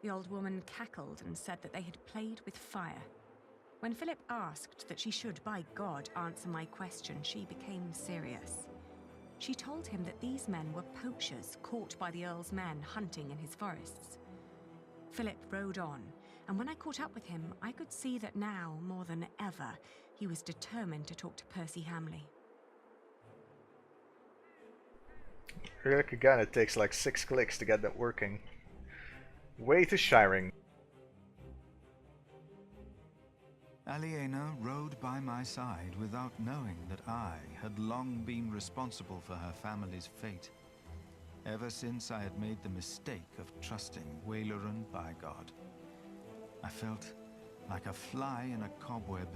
The old woman cackled and said that they had played with fire. When Philip asked that she should, by God, answer my question, she became serious. She told him that these men were poachers caught by the Earl's men hunting in his forests. Philip rode on, and when I caught up with him, I could see that now, more than ever, he was determined to talk to Percy Hamley. Look again, it takes like 6 clicks to get that working. Way to Shiring. Aliena rode by my side without knowing that I had long been responsible for her family's fate. Ever since I had made the mistake of trusting Waileran by God. I felt like a fly in a cobweb.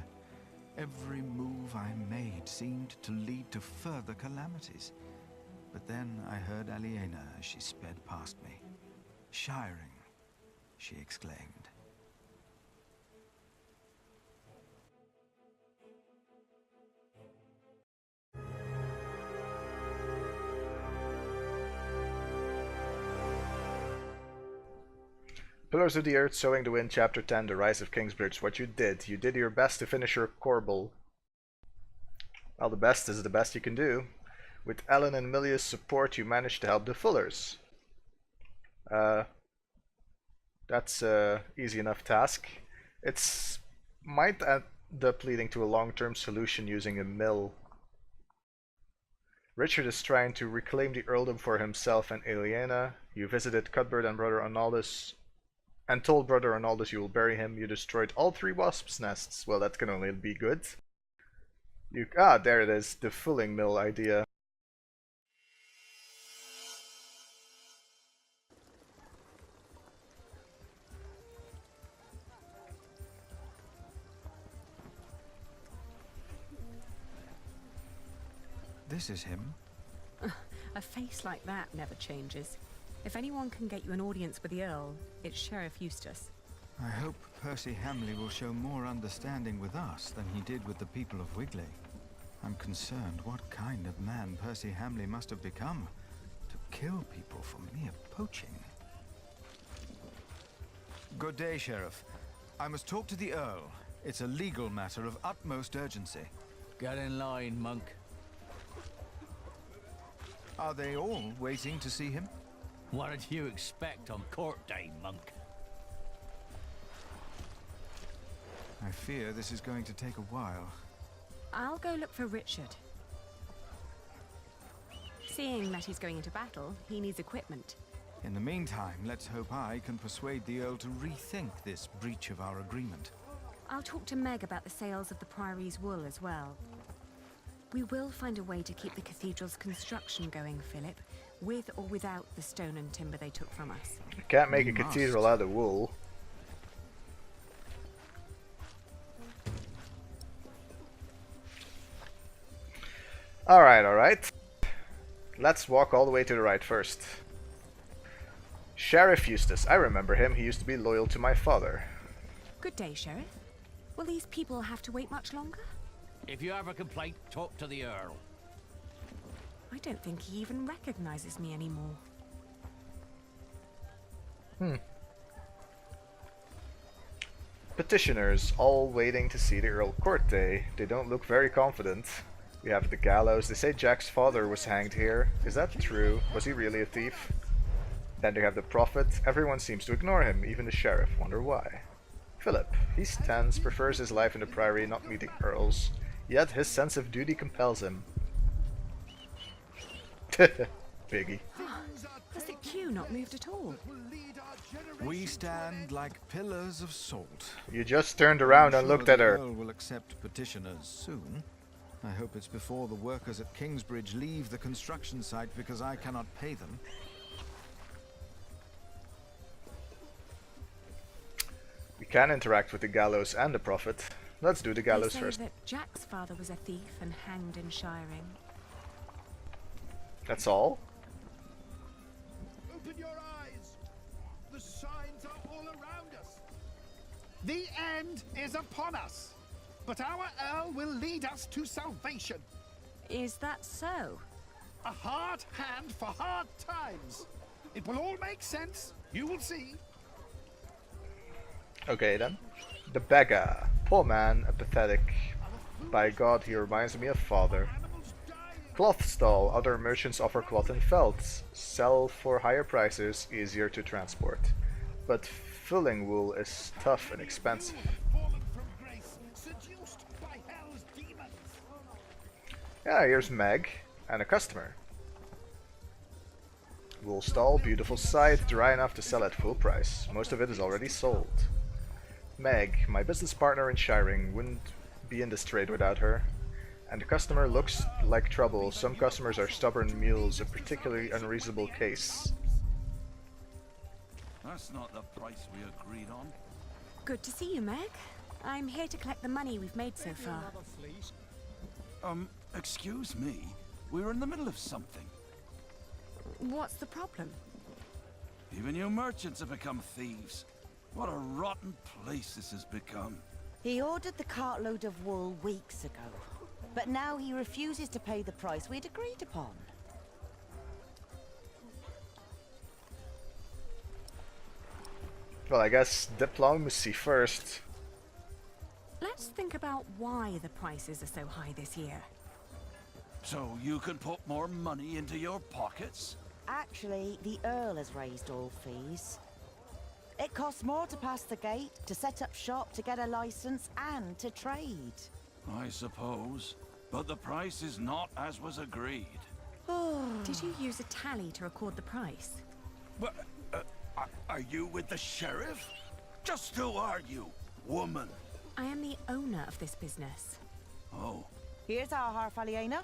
Every move I made seemed to lead to further calamities. But then I heard Aliena as she sped past me. "Shiring," she exclaimed. Pillars of the Earth, Sowing the Wind, Chapter 10, The Rise of Kingsbridge. What you did your best to finish your Corbel. Well, the best is the best you can do. With Ellen and Milia's support, you managed to help the Fullers. That's an easy enough task. It's might end up leading to a long-term solution using a mill. Richard is trying to reclaim the earldom for himself and Aliena. You visited Cuthbert and Brother Arnaldus and told Brother Arnaldus you will bury him. You destroyed all 3 wasps' nests. Well, that can only be good. There it is, the fulling mill idea. This is him. A face like that never changes. If anyone can get you an audience with the Earl, it's Sheriff Eustace. I hope Percy Hamley will show more understanding with us than he did with the people of Wigley. I'm concerned what kind of man Percy Hamley must have become to kill people for mere poaching. Good day, Sheriff. I must talk to the Earl. It's a legal matter of utmost urgency. Get in line, monk. Are they all waiting to see him? What did you expect on court day, monk? I fear this is going to take a while. I'll go look for Richard. Seeing that he's going into battle, he needs equipment. In the meantime, let's hope I can persuade the Earl to rethink this breach of our agreement. I'll talk to Meg about the sales of the Priory's wool as well. We will find a way to keep the cathedral's construction going, Philip, with or without the stone and timber they took from us. You can't make a cathedral out of wool. Alright. Let's walk all the way to the right first. Sheriff Eustace. I remember him. He used to be loyal to my father. Good day, Sheriff. Will these people have to wait much longer? If you have a complaint, talk to the Earl. I don't think he even recognizes me anymore. Petitioners, all waiting to see the Earl court day. They don't look very confident. We have the gallows. They say Jack's father was hanged here. Is that true? Was he really a thief? Then they have the prophet. Everyone seems to ignore him, even the sheriff. Wonder why. Philip. He's tense, prefers his life in the priory, not meeting earls. Yet his sense of duty compels him. Biggie. Has the queue not moved at all? We stand like pillars of salt. You just turned around and looked at her. The Earl will accept petitioners soon. I hope it's before the workers at Kingsbridge leave the construction site because I cannot pay them. We can interact with the gallows and the prophet. Let's do the gallows They say first. that Jack's father was a thief and hanged in Shiring. That's all? Open your eyes! The signs are all around us! The end is upon us! But our Earl will lead us to salvation! Is that so? A hard hand for hard times! It will all make sense, you will see. Okay then. The beggar. Poor man, apathetic. By God, he reminds me of father. Cloth stall. Other merchants offer cloth and felts. Sell for higher prices, easier to transport. But filling wool is tough and expensive. Yeah, here's Meg and a customer. Wool stall, beautiful sight, dry enough to sell at full price. Most of it is already sold. Meg, my business partner in Shiring, wouldn't be in this trade without her. And the customer looks like trouble. Some customers are stubborn mules, a particularly unreasonable case. That's not the price we agreed on. Good to see you, Meg. I'm here to collect the money we've made so far. Excuse me. We were in the middle of something. What's the problem? Even you merchants have become thieves. What a rotten place this has become. He ordered the cartload of wool weeks ago, but now he refuses to pay the price we'd agreed upon. Well, I guess diplomacy first. Let's think about why the prices are so high this year. So you can put more money into your pockets? Actually, the Earl has raised all fees. It costs more to pass the gate, to set up shop, to get a license, and to trade. I suppose. But the price is not as was agreed. Did you use a tally to record the price? What? Are you with the sheriff? Just who are you, woman? I am the owner of this business. Oh. Here's our half aliena.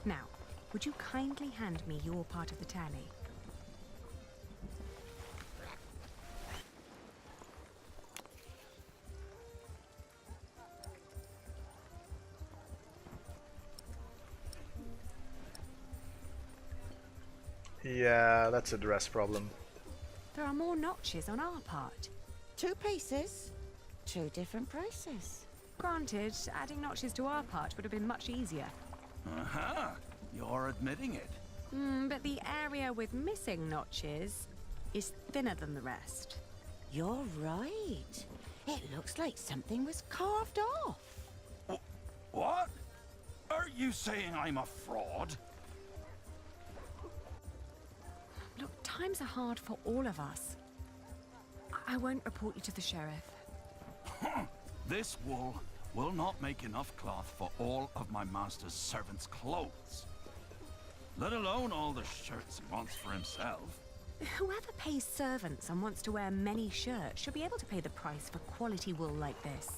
Now, would you kindly hand me your part of the tally? Yeah, that's a dress problem. There are more notches on our part. 2 pieces, 2 different prices. Granted, adding notches to our part would have been much easier. Aha! You're admitting it. But the area with missing notches is thinner than the rest. You're right. It looks like something was carved off. What? Are you saying I'm a fraud? Look, times are hard for all of us. I won't report you to the sheriff. This wool will not make enough cloth for all of my master's servants' clothes. Let alone all the shirts he wants for himself. Whoever pays servants and wants to wear many shirts should be able to pay the price for quality wool like this.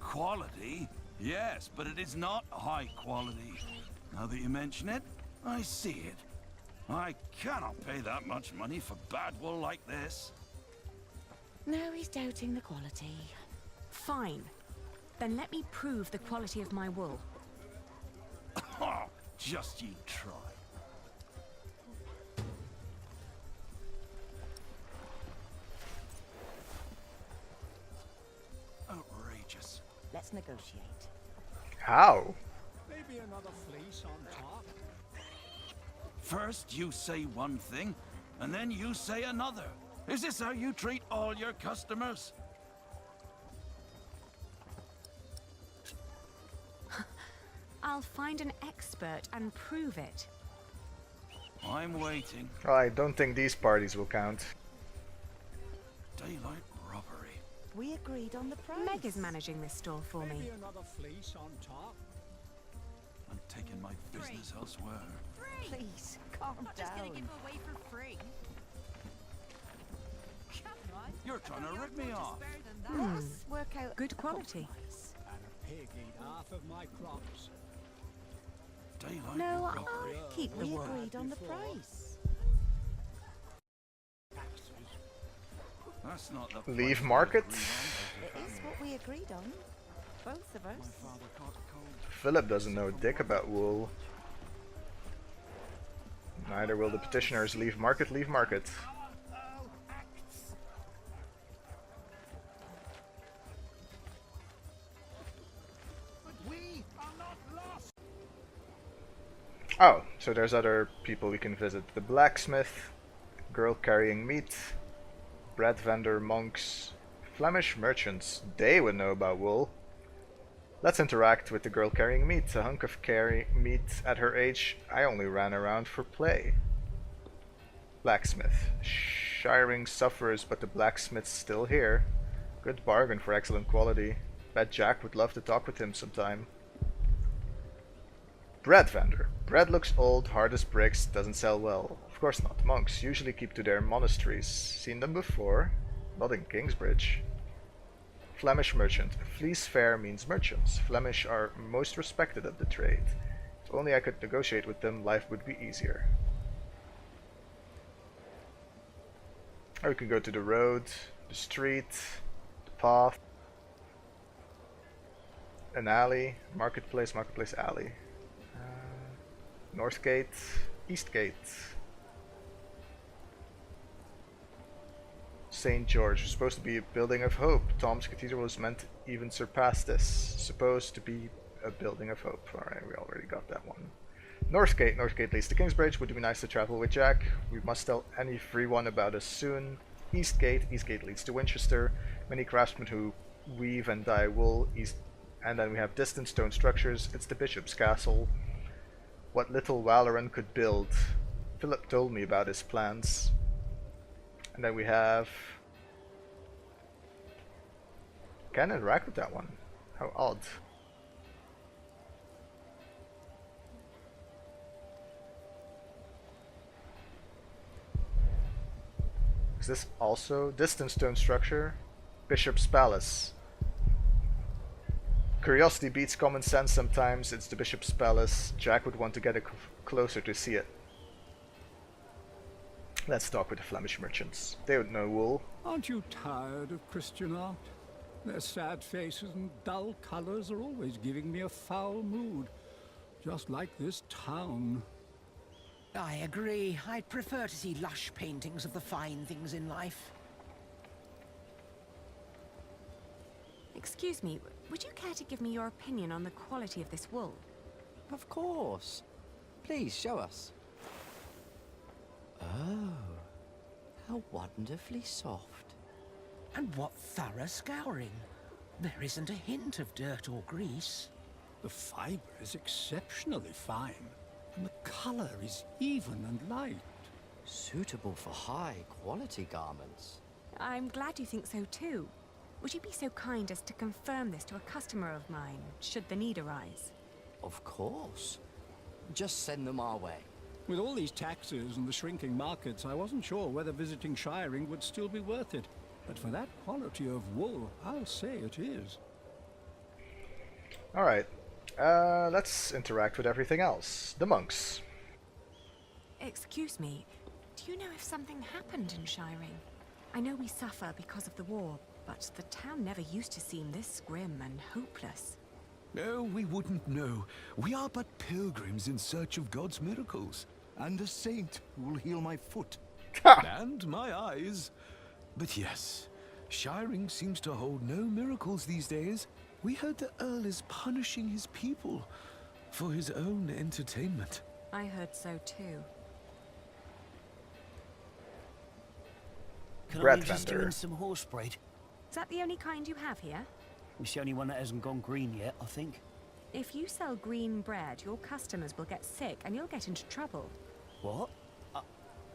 Quality? Yes, but it is not high quality. Now that you mention it, I see it. I cannot pay that much money for bad wool like this. Now he's doubting the quality. Fine. Then let me prove the quality of my wool. Just you try. Outrageous. Let's negotiate. How? Maybe another fleece on top. First you say one thing, and then you say another. Is this how you treat all your customers? I'll find an expert and prove it. I'm waiting. I don't think these parties will count. Daylight robbery. We agreed on the price. Meg is managing this store for me. Maybe another fleece on top. I'm taking my business elsewhere. Please, calm down. away for free. Come on. You're trying to rip me off. Let's work out Good a quality. compromise. And a pig eat half of my crops. Daylight No, robbery. I'll keep the We wool. agreed on the price. That's not the Leave price we market? agreed on. It is what we agreed on. Both of us. My father caught a cold. Philip doesn't know dick about wool. Neither will the petitioners. Leave market, leave market. But we are not lost. Oh, so there's other people we can visit. The blacksmith, girl carrying meat, bread vendor, monks, Flemish merchants. They would know about wool. Let's interact with the girl carrying meat. A hunk of meat at her age. I only ran around for play. Blacksmith. Shiring suffers, but the blacksmith's still here. Good bargain for excellent quality. Bet Jack would love to talk with him sometime. Bread vendor. Bread looks old, hard as bricks, doesn't sell well. Of course not. Monks usually keep to their monasteries. Seen them before? Not in Kingsbridge. Flemish merchant. Fleece fair means merchants. Flemish are most respected of the trade. If only I could negotiate with them, life would be easier. Or we can go to the road, the street, the path, an alley, marketplace, alley. North gate, east gate. St. George, supposed to be a building of hope. Tom's Cathedral was meant to even surpass this. Supposed to be a building of hope. Alright, we already got that one. North gate leads to Kingsbridge. Would be nice to travel with Jack. We must tell any free one about us soon. East gate leads to Winchester. Many craftsmen who weave and dye wool. And then we have distant stone structures. It's the bishop's castle. What little Valoran could build. Philip told me about his plans. And then we have... Can't interact with that one. How odd. Is this also distant stone structure? Bishop's Palace. Curiosity beats common sense sometimes. It's the Bishop's Palace. Jack would want to get closer to see it. Let's talk with the Flemish merchants. They would know wool. Aren't you tired of Christian art? Their sad faces and dull colors are always giving me a foul mood. Just like this town. I agree. I'd prefer to see lush paintings of the fine things in life. Excuse me, would you care to give me your opinion on the quality of this wool? Of course. Please show us. Oh, how wonderfully soft. And what thorough scouring. There isn't a hint of dirt or grease. The fiber is exceptionally fine, and the color is even and light. Suitable for high-quality garments. I'm glad you think so too. Would you be so kind as to confirm this to a customer of mine, should the need arise? Of course. Just send them our way. With all these taxes and the shrinking markets, I wasn't sure whether visiting Shiring would still be worth it. But for that quality of wool, I'll say it is. Alright, let's interact with everything else. The monks. Excuse me, do you know if something happened in Shiring? I know we suffer because of the war, but the town never used to seem this grim and hopeless. No, we wouldn't know. We are but pilgrims in search of God's miracles, and a saint who will heal my foot. And my eyes. But yes, Shiring seems to hold no miracles these days. We heard the Earl is punishing his people for his own entertainment. I heard so too. Can Bread I interest you vendor. in some horse bread? Is that the only kind you have here? It's the only one that hasn't gone green yet, I think. If you sell green bread, your customers will get sick and you'll get into trouble. What?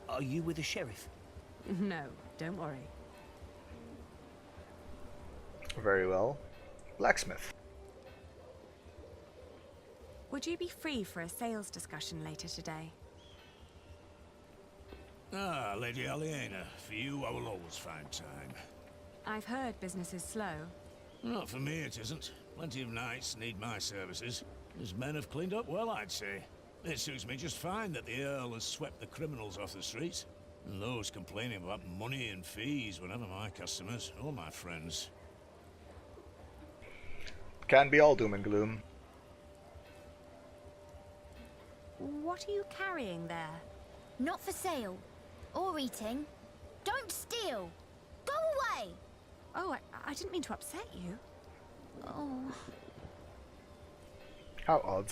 Are you with the sheriff? No, don't worry. Very well. Blacksmith. Would you be free for a sales discussion later today? Ah, Lady Aliena, for you I will always find time. I've heard business is slow. Not for me it isn't. Plenty of knights need my services. His men have cleaned up well, I'd say. It suits me just fine that the Earl has swept the criminals off the streets. And those complaining about money and fees were never my customers or my friends. Can't be all doom and gloom. What are you carrying there? Not for sale. Or eating. Don't steal. Go away. Oh, I didn't mean to upset you. Oh. How odd.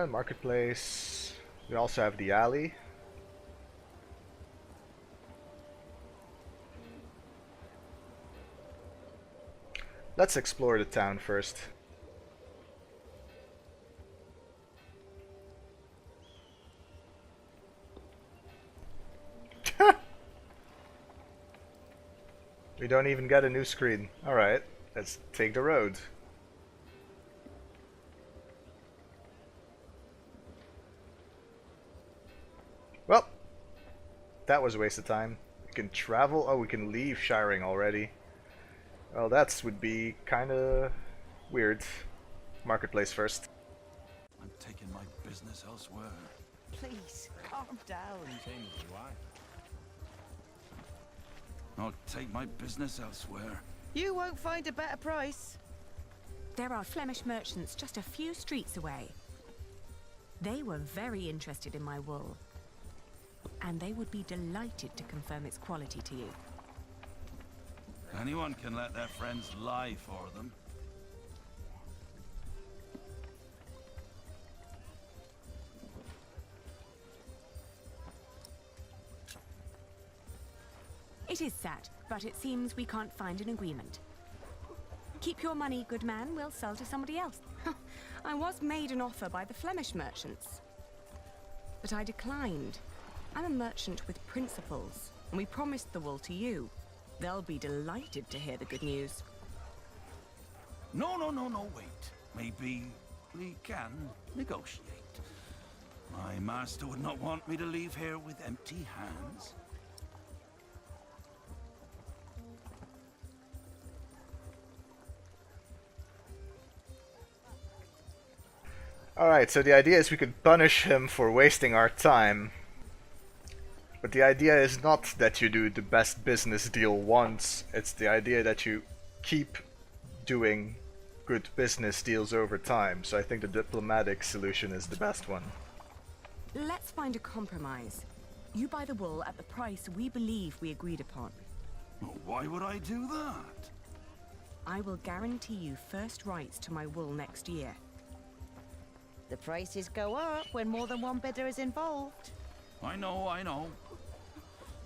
Marketplace. We also have the alley. Let's explore the town first. We don't even get a new screen. Alright, let's take the road. Well, that was a waste of time. We can travel. Oh, we can leave Shiring already. Well, that would be kinda weird. Marketplace first. I'm taking my business elsewhere. Please, calm down. I'll take my business elsewhere. You won't find a better price. There are Flemish merchants just a few streets away. They were very interested in my wool, and they would be delighted to confirm its quality to you. Anyone can let their friends lie for them. It is sad, but it seems we can't find an agreement. Keep your money, good man. We'll sell to somebody else. I was made an offer by the Flemish merchants, but I declined. I'm a merchant with principles, and we promised the wool to you. They'll be delighted to hear the good news. No, wait. Maybe we can negotiate. My master would not want me to leave here with empty hands. Alright, so the idea is we could punish him for wasting our time. But the idea is not that you do the best business deal once, it's the idea that you keep doing good business deals over time. So I think the diplomatic solution is the best one. Let's find a compromise. You buy the wool at the price we believe we agreed upon. Why would I do that? I will guarantee you first rights to my wool next year. The prices go up when more than one bidder is involved. I know.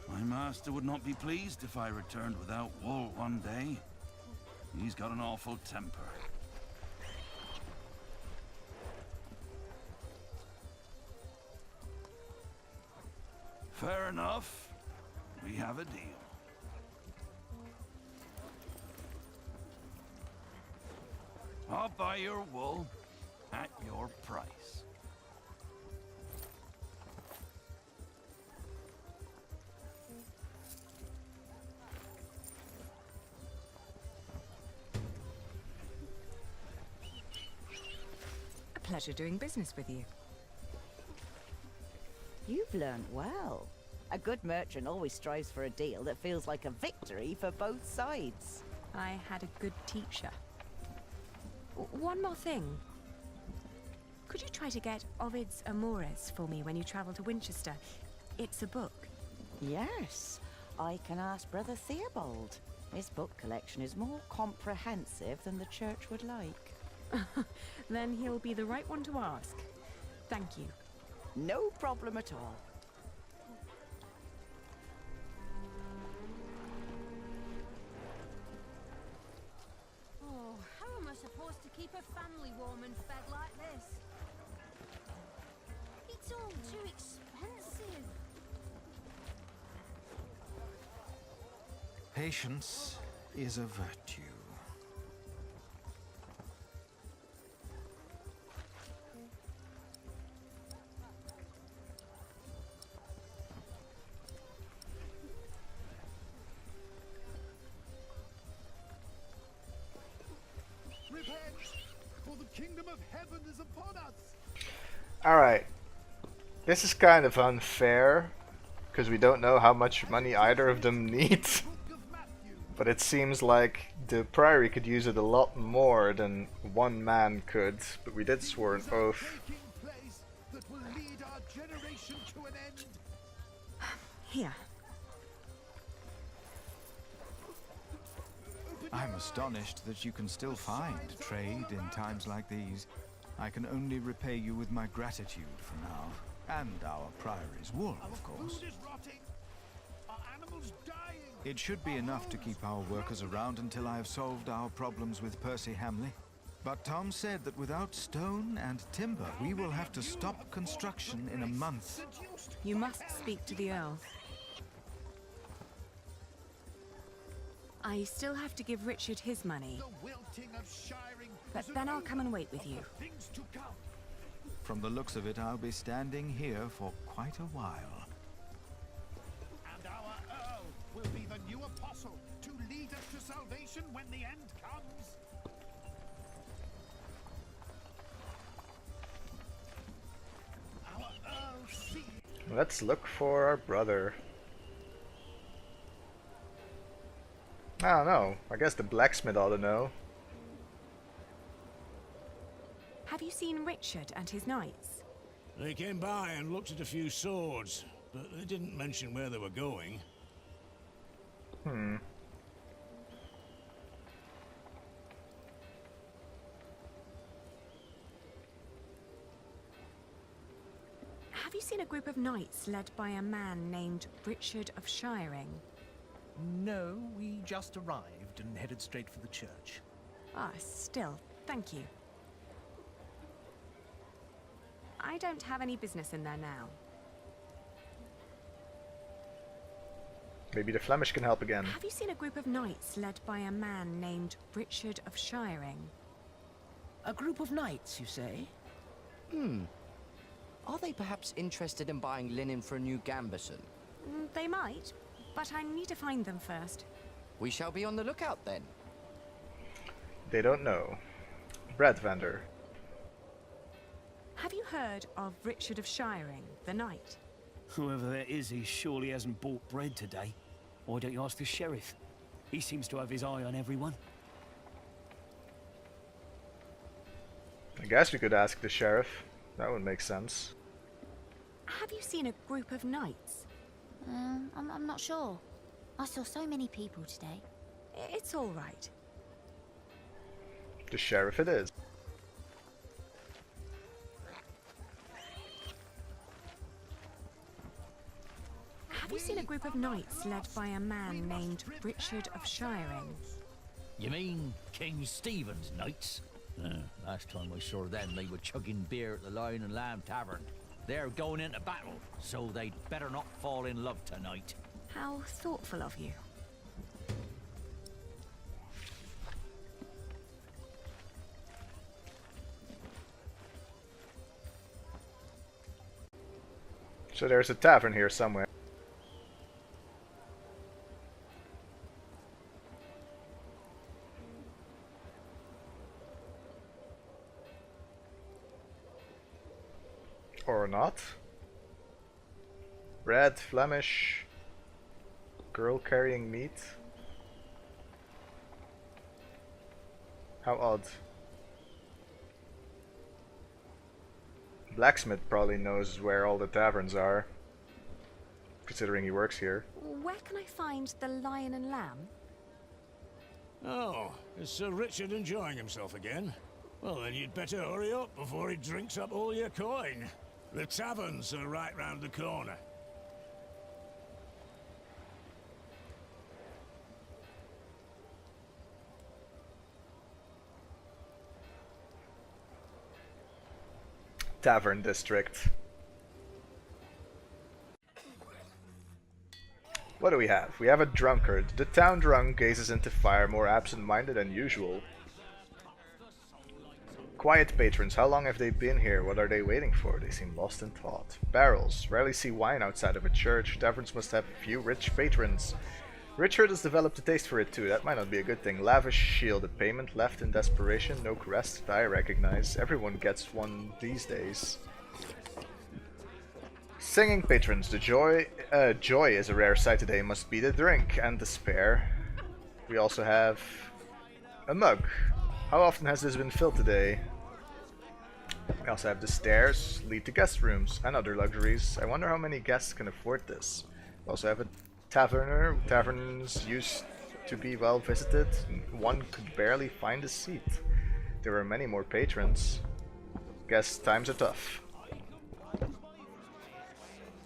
My master would not be pleased if I returned without wool one day. He's got an awful temper. Fair enough. We have a deal. I'll buy your wool at your price. A pleasure doing business with you. You've learned well. A good merchant always strives for a deal that feels like a victory for both sides. I had a good teacher. One more thing. Could you try to get Ovid's Amores for me when you travel to Winchester? It's a book. Yes, I can ask Brother Theobald. His book collection is more comprehensive than the church would like. Then he'll be the right one to ask. Thank you. No problem at all. Oh, how am I supposed to keep a family warm and fed like this? It's all too expensive. Patience is a virtue. Repent, for the kingdom of heaven is upon us. Alright. This is kind of unfair, because we don't know how much money either of them need. But it seems like the priory could use it a lot more than one man could. But we did swear an oath. That will lead our generation to an end. Here. I'm astonished that you can still find trade in times like these. I can only repay you with my gratitude for now. And our priory's wool, of course. Food is rotting. Our Our animals dying. It should be enough to keep our workers around until I have solved our problems with Percy Hamley. But Tom said that without stone and timber, we will have to stop construction in a month. You must speak to the Earl. I still have to give Richard his money, but then I'll come and wait with you. From the looks of it, I'll be standing here for quite a while. And our Earl will be the new apostle to lead us to salvation when the end comes. Our Earl sees. Let's look for our brother. I don't know. I guess the blacksmith ought to know. Have you seen Richard and his knights? They came by and looked at a few swords, but they didn't mention where they were going. Have you seen a group of knights led by a man named Richard of Shiring? No, we just arrived and headed straight for the church. Ah, still, thank you. I don't have any business in there now. Maybe the Flemish can help again. Have you seen a group of knights led by a man named Richard of Shiring? A group of knights, you say? Are they perhaps interested in buying linen for a new gambeson? They might, but I need to find them first. We shall be on the lookout then. They don't know. Bread vendor. Have you heard of Richard of Shiring, the knight? Whoever that is, he surely hasn't bought bread today. Why don't you ask the sheriff? He seems to have his eye on everyone. I guess we could ask the sheriff. That would make sense. Have you seen a group of knights? I'm not sure. I saw so many people today. It's all right. The sheriff it is. Have you seen a group of knights led by a man named Richard of Shiring? You mean King Stephen's knights? Last time I saw them, they were chugging beer at the Lion and Lamb Tavern. They're going into battle, so they'd better not fall in love tonight. How thoughtful of you. So there's a tavern here somewhere. Or not. Red, Flemish, girl carrying meat. How odd. Blacksmith probably knows where all the taverns are, considering he works here. Where can I find the Lion and Lamb? Oh, is Sir Richard enjoying himself again? Well, then you'd better hurry up before he drinks up all your coin. The taverns are right round the corner. Tavern district. What do we have? We have a drunkard. The town drunk gazes into fire, more absent-minded than usual. Quiet patrons. How long have they been here? What are they waiting for? They seem lost in thought. Barrels. Rarely see wine outside of a church. Taverns must have a few rich patrons. Richard has developed a taste for it too. That might not be a good thing. Lavish shield. A payment left in desperation. No crest that I recognize. Everyone gets one these days. Singing patrons. The joy is a rare sight today. Must be the drink and despair. We also have a mug. How often has this been filled today? We also have the stairs, lead to guest rooms, and other luxuries. I wonder how many guests can afford this. We also have a taverner. Taverns used to be well visited. One could barely find a seat. There are many more patrons. Guess times are tough.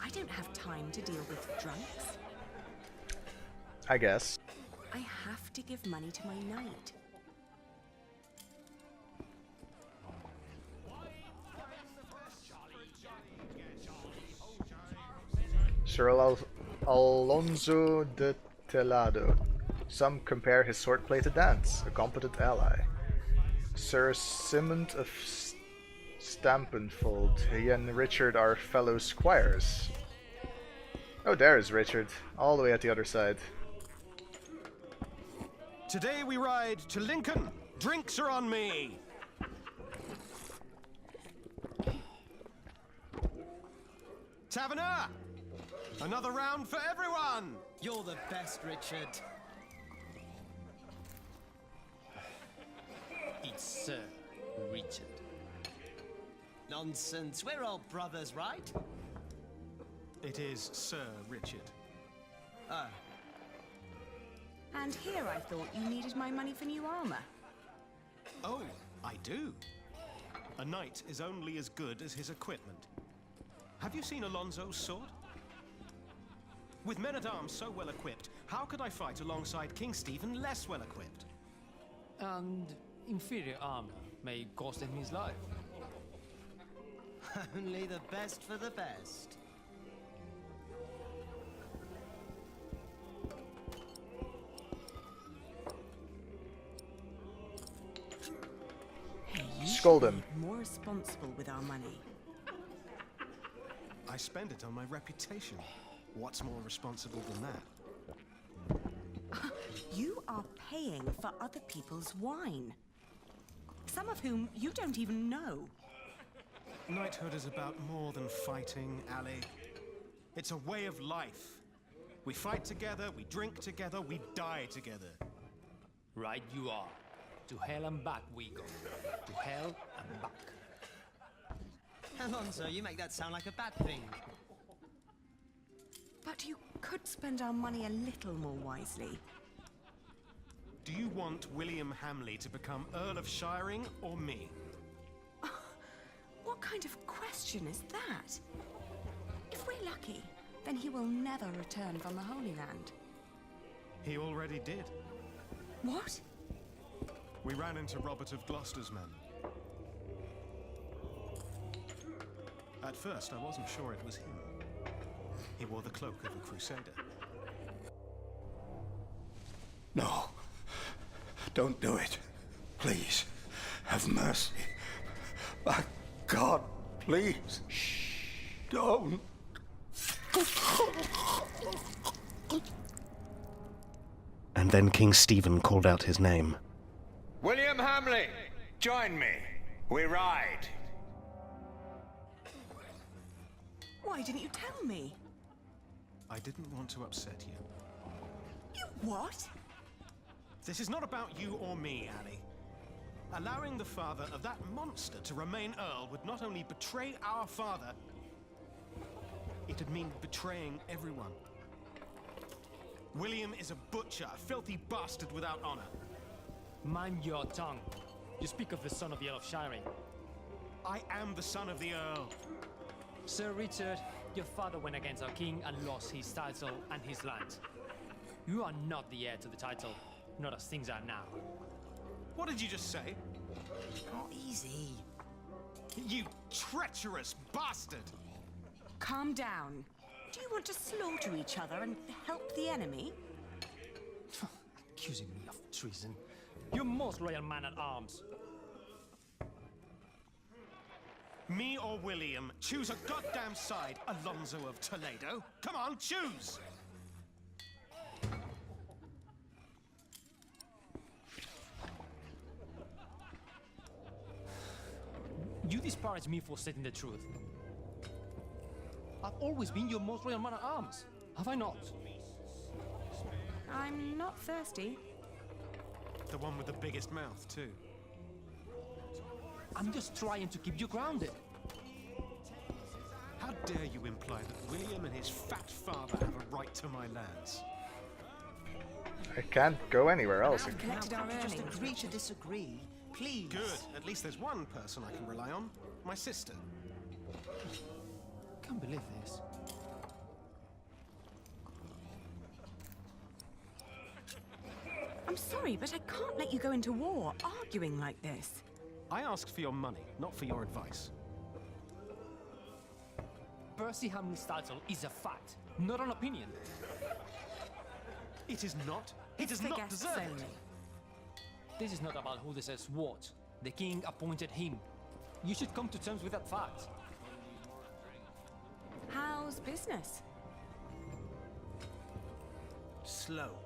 I don't have time to deal with drunks. I guess. I have to give money to my knight. Sir Alonso de Telado. Some compare his swordplay to dance, a competent ally. Sir Simond of Stampenfold. He and Richard are fellow squires. Oh, there is Richard, all the way at the other side. Today we ride to Lincoln. Drinks are on me. Taverner! Another round for everyone! You're the best, Richard. It's Sir Richard. Nonsense, we're all brothers, right? It is Sir Richard. Oh. And here I thought you needed my money for new armor. Oh, I do. A knight is only as good as his equipment. Have you seen Alonso's sword? With men-at-arms so well equipped, how could I fight alongside King Stephen less well equipped? And inferior armor may cost him his life. Only the best for the best. Hey, you Scold should him. be more responsible with our money. I spend it on my reputation. What's more responsible than that? You are paying for other people's wine. Some of whom you don't even know. Knighthood is about more than fighting, Ali. It's a way of life. We fight together, we drink together, we die together. Right you are. To hell and back we go. To hell and back. Alonso, you make that sound like a bad thing. But you could spend our money a little more wisely. Do you want William Hamley to become Earl of Shiring or me? What kind of question is that? If we're lucky, then he will never return from the Holy Land. He already did. What? We ran into Robert of Gloucester's men. At first, I wasn't sure it was him. He wore the cloak of a crusader. No. Don't do it. Please. Have mercy. My God, please. Shh. Don't. And then King Stephen called out his name. William Hamley, join me. We ride. Why didn't you tell me? I didn't want to upset you. You what? This is not about you or me, Ali. Allowing the father of that monster to remain Earl would not only betray our father, it'd mean betraying everyone. William is a butcher, a filthy bastard without honor. Mind your tongue. You speak of the son of the Earl of Shiring. I am the son of the Earl. Sir Richard, your father went against our king and lost his title and his lands. You are not the heir to the title, not as things are now. What did you just say? Oh, easy. You treacherous bastard! Calm down. Do you want to slaughter each other and help the enemy? Accusing me of treason. You most royal man at arms. Me or William? Choose a goddamn side, Alonso of Toledo. Come on, choose! You disparage me for stating the truth. I've always been your most royal man at arms, have I not? I'm not thirsty. The one with the biggest mouth, too. I'm just trying to keep you grounded. How dare you imply that William and his fat father have a right to my lands? I can't go anywhere else. I've collected our Just earnings. agree to disagree, please. Good. At least there's one person I can rely on. My sister. Can't believe this. I'm sorry, but I can't let you go into war arguing like this. I asked for your money, not for your advice. Percy Hamley's title is a fact, not an opinion. It is not. He does not deserve it. This is not about who deserves what. The king appointed him. You should come to terms with that fact. How's business? Slow.